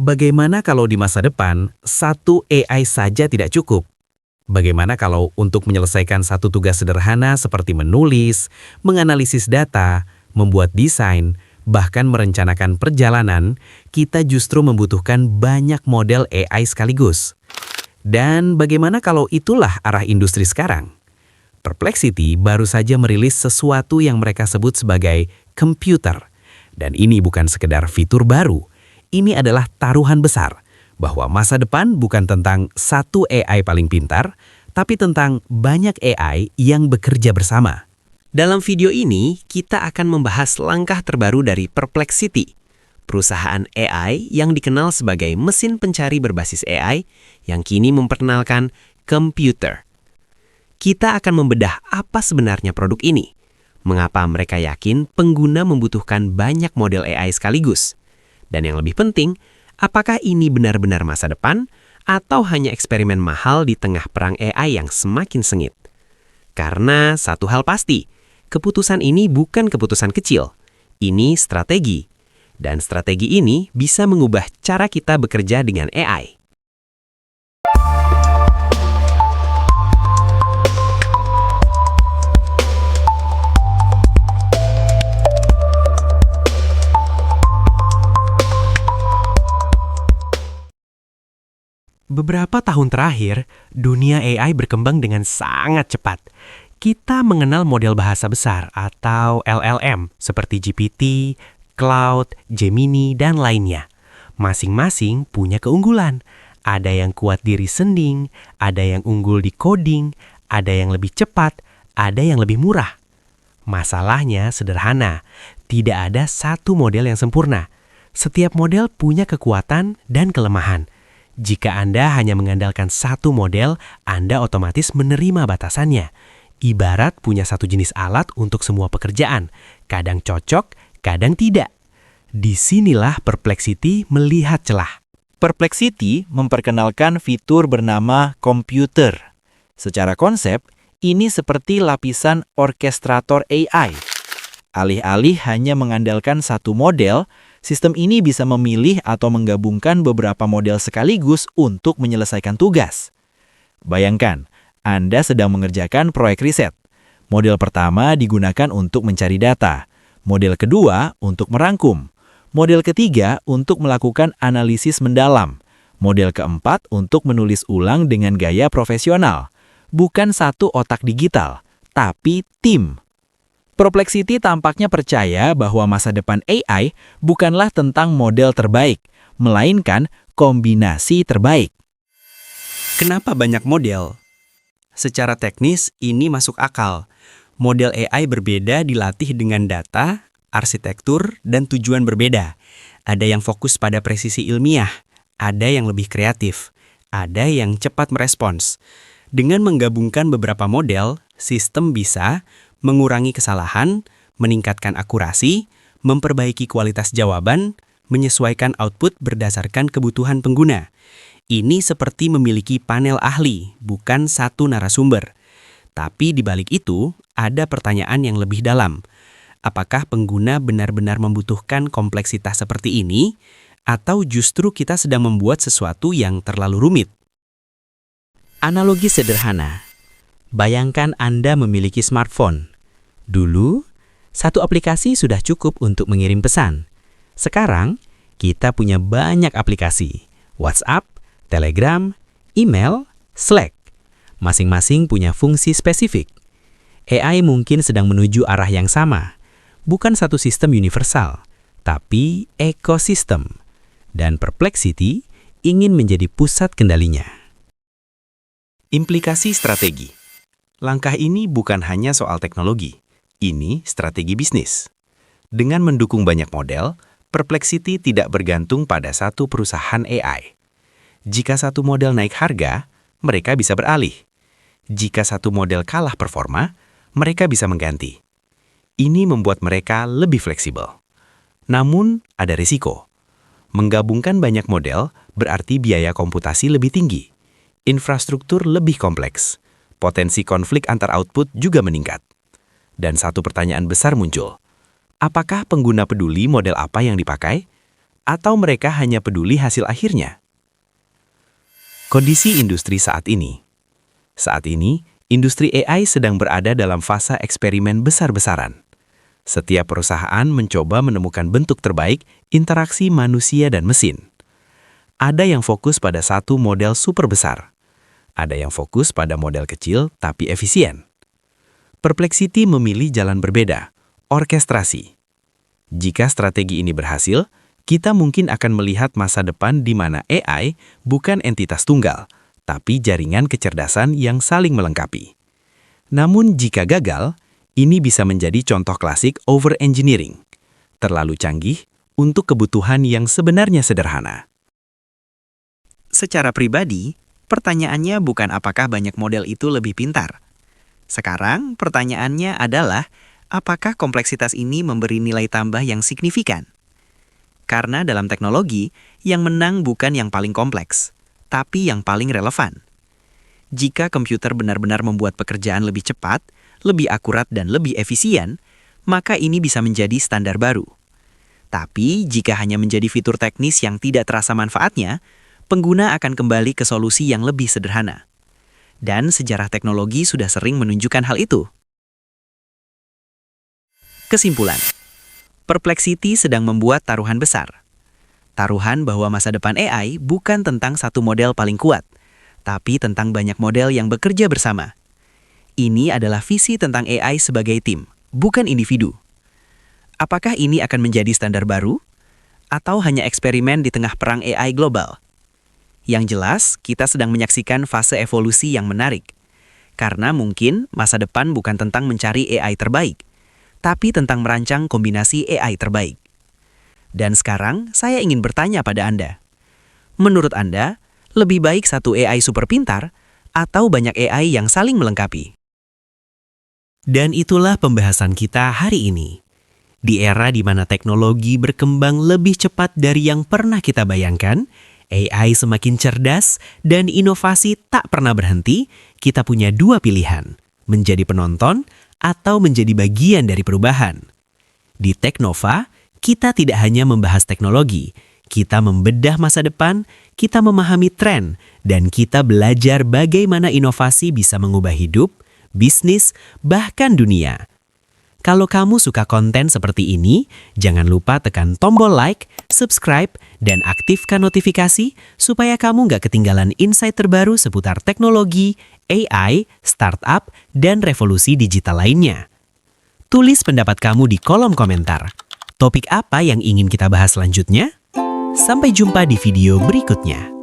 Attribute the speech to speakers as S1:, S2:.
S1: Bagaimana kalau di masa depan, satu AI saja tidak cukup? Bagaimana kalau untuk menyelesaikan satu tugas sederhana seperti menulis, menganalisis data, membuat desain, bahkan merencanakan perjalanan, kita justru membutuhkan banyak model AI sekaligus? Dan bagaimana kalau itulah arah industri sekarang? Perplexity baru saja merilis sesuatu yang mereka sebut sebagai computer. Dan ini bukan sekedar fitur baru, ini adalah taruhan besar bahwa masa depan bukan tentang satu AI paling pintar, tapi tentang banyak AI yang bekerja bersama.
S2: Dalam video ini, kita akan membahas langkah terbaru dari Perplexity, perusahaan AI yang dikenal sebagai mesin pencari berbasis AI yang kini memperkenalkan computer. Kita akan membedah apa sebenarnya produk ini, mengapa mereka yakin pengguna membutuhkan banyak model AI sekaligus, dan yang lebih penting, apakah ini benar-benar masa depan atau hanya eksperimen mahal di tengah perang AI yang semakin sengit. Karena satu hal pasti, keputusan ini bukan keputusan kecil, ini strategi. Dan strategi ini bisa mengubah cara kita bekerja dengan AI. Beberapa tahun terakhir, dunia AI berkembang dengan sangat cepat. Kita mengenal model bahasa besar atau LLM seperti GPT, Claude, Gemini, dan lainnya. Masing-masing punya keunggulan. Ada yang kuat di reasoning, ada yang unggul di coding, ada yang lebih cepat, ada yang lebih murah. Masalahnya sederhana, tidak ada satu model yang sempurna. Setiap model punya kekuatan dan kelemahan. Jika Anda hanya mengandalkan satu model, Anda otomatis menerima batasannya. Ibarat punya satu jenis alat untuk semua pekerjaan. Kadang cocok, kadang tidak. Disinilah Perplexity melihat celah.
S3: Perplexity memperkenalkan fitur bernama computer. Secara konsep, ini seperti lapisan orkestrator AI. Alih-alih hanya mengandalkan satu model, sistem ini bisa memilih atau menggabungkan beberapa model sekaligus untuk menyelesaikan tugas. Bayangkan, Anda sedang mengerjakan proyek riset. Model pertama digunakan untuk mencari data, model kedua untuk merangkum, model ketiga untuk melakukan analisis mendalam, model keempat untuk menulis ulang dengan gaya profesional. Bukan satu otak digital, tapi tim. Perplexity tampaknya percaya bahwa masa depan AI bukanlah tentang model terbaik, melainkan kombinasi terbaik.
S2: Kenapa banyak model? Secara teknis, ini masuk akal. Model AI berbeda dilatih dengan data, arsitektur, dan tujuan berbeda. Ada yang fokus pada presisi ilmiah, ada yang lebih kreatif, ada yang cepat merespons. Dengan menggabungkan beberapa model, sistem bisa mengurangi kesalahan, meningkatkan akurasi, memperbaiki kualitas jawaban, menyesuaikan output berdasarkan kebutuhan pengguna. Ini seperti memiliki panel ahli, bukan satu narasumber. Tapi di balik itu, ada pertanyaan yang lebih dalam. Apakah pengguna benar-benar membutuhkan kompleksitas seperti ini, atau justru kita sedang membuat sesuatu yang terlalu rumit?
S1: Analogi sederhana. Bayangkan Anda memiliki smartphone. Dulu, satu aplikasi sudah cukup untuk mengirim pesan. Sekarang, kita punya banyak aplikasi. WhatsApp, Telegram, email, Slack. Masing-masing punya fungsi spesifik. AI mungkin sedang menuju arah yang sama. Bukan satu sistem universal, tapi ekosistem. Dan Perplexity ingin menjadi pusat kendalinya.
S2: Implikasi strategi. Langkah ini bukan hanya soal teknologi, ini strategi bisnis. Dengan mendukung banyak model, Perplexity tidak bergantung pada satu perusahaan AI. Jika satu model naik harga, mereka bisa beralih. Jika satu model kalah performa, mereka bisa mengganti. Ini membuat mereka lebih fleksibel. Namun, ada risiko. Menggabungkan banyak model berarti biaya komputasi lebih tinggi. Infrastruktur lebih kompleks. Potensi konflik antar output juga meningkat. Dan satu pertanyaan besar muncul. Apakah pengguna peduli model apa yang dipakai? Atau mereka hanya peduli hasil akhirnya? Kondisi industri saat ini. Saat ini, industri AI sedang berada dalam fase eksperimen besar-besaran. Setiap perusahaan mencoba menemukan bentuk terbaik interaksi manusia dan mesin. Ada yang fokus pada satu model super besar. Ada yang fokus pada model kecil tapi efisien. Perplexity memilih jalan berbeda, orkestrasi. Jika strategi ini berhasil, kita mungkin akan melihat masa depan di mana AI bukan entitas tunggal, tapi jaringan kecerdasan yang saling melengkapi. Namun jika gagal, ini bisa menjadi contoh klasik over-engineering. Terlalu canggih untuk kebutuhan yang sebenarnya sederhana.
S4: Secara pribadi, pertanyaannya bukan apakah banyak model itu lebih pintar. Sekarang, pertanyaannya adalah apakah kompleksitas ini memberi nilai tambah yang signifikan? Karena dalam teknologi, yang menang bukan yang paling kompleks, tapi yang paling relevan. Jika komputer benar-benar membuat pekerjaan lebih cepat, lebih akurat dan lebih efisien, maka ini bisa menjadi standar baru. Tapi jika hanya menjadi fitur teknis yang tidak terasa manfaatnya, pengguna akan kembali ke solusi yang lebih sederhana. Dan sejarah teknologi sudah sering menunjukkan hal itu. Kesimpulan. Perplexity sedang membuat taruhan besar. Taruhan bahwa masa depan AI bukan tentang satu model paling kuat, tapi tentang banyak model yang bekerja bersama. Ini adalah visi tentang AI sebagai tim, bukan individu. Apakah ini akan menjadi standar baru? Atau hanya eksperimen di tengah perang AI global? Yang jelas, kita sedang menyaksikan fase evolusi yang menarik. Karena mungkin masa depan bukan tentang mencari AI terbaik, tapi tentang merancang kombinasi AI terbaik. Dan sekarang, saya ingin bertanya pada Anda. Menurut Anda, lebih baik satu AI super pintar atau banyak AI yang saling melengkapi? Dan itulah pembahasan kita hari ini. Di era di mana teknologi berkembang lebih cepat dari yang pernah kita bayangkan, AI semakin cerdas dan inovasi tak pernah berhenti, kita punya dua pilihan, menjadi penonton atau menjadi bagian dari perubahan. Di Teknova, kita tidak hanya membahas teknologi, kita membedah masa depan, kita memahami tren, dan kita belajar bagaimana inovasi bisa mengubah hidup, bisnis, bahkan dunia. Kalau kamu suka konten seperti ini, jangan lupa tekan tombol like, subscribe, dan aktifkan notifikasi supaya kamu nggak ketinggalan insight terbaru seputar teknologi, AI, startup, dan revolusi digital lainnya. Tulis pendapat kamu di kolom komentar. Topik apa yang ingin kita bahas selanjutnya? Sampai jumpa di video berikutnya.